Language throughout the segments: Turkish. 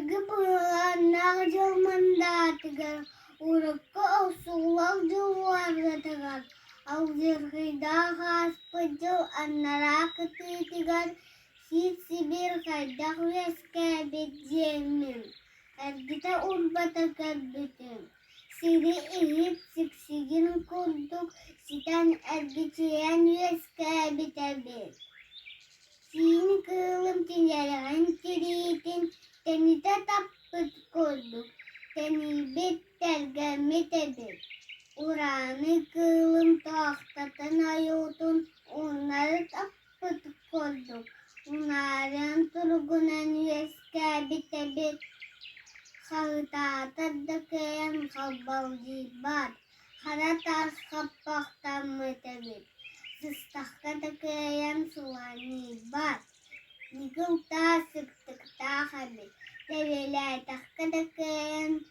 Nagel mandatigar, uraka usulal juwargatagar, auzirhidahas pajal anarakatitigar, sibir kaidak weskabit jemin, ergita urbatagar bitin. Siri ihip siksigin kurduk, sitan ergiciyen weskabit abit. Sin kılım tinjalahan tiritin, tenita tappıt kurduk, tenibit tergamit edip. Uranı kılım tahtatan ayutun, onları tappıt kurduk. Onların turgunan yeskabit edip. Kağıtata dakayan kabal jibat, haratas kapaktan metebit. Sistahka dakayan suwani bat. Nigong tasik taktakabit. Lewelay takadakayan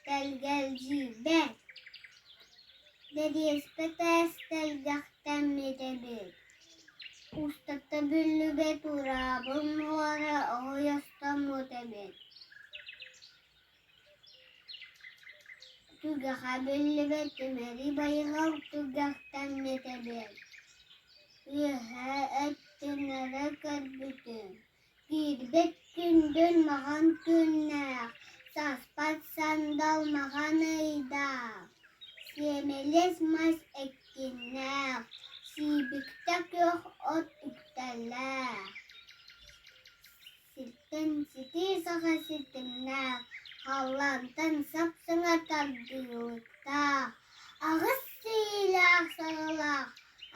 talgal jibet. Dari espetas talgaktan metebit. Ustata büllübet urabun wara oyastan motebit. Tuga kabillibet meri baygaw tugaktan metebit. Yaha ettinarakat bütün. Girbet gündün magan günnak. Saspat sandal magan aydak. Siemeles mas ekkinnak. Sibiktak yok ot iktalak. Sitten siti saka sitimnak. Halantan sapsanga tagdiuta. Agas silak salak.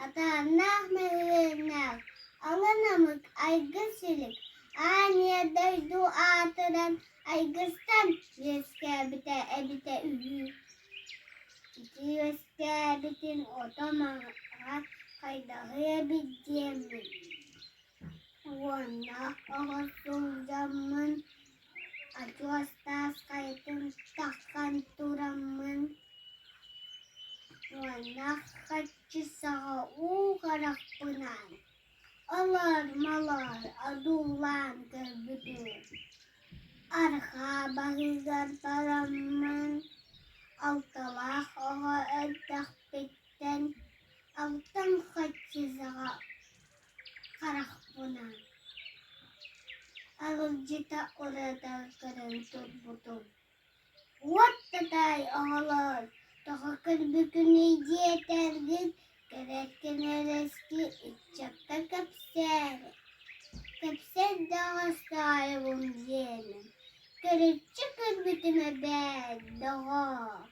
Atanak merinak. Alanamık aygısılık. Aniye daydu atadan aygıstan. Yeske bite ebite ühü. İki yeske bitin otomağa kaydahıya bitcemin. Wana ağasın zaman. Acuastas kaitin takkan turamın. Wanak kacisaha ukarak punan. Alar malar adulan kerbedin. Arha bahigar paramın. Altalah oha edak pitten. Altan kacisaha karak punan. Alujita orada karantut butun. What tatay ağlar. Takakır bükün iyice tergin. Gerekene reski içakta kapser. Kapser daha sahibim diyelim. Kırık çıkır bütüme ben daha.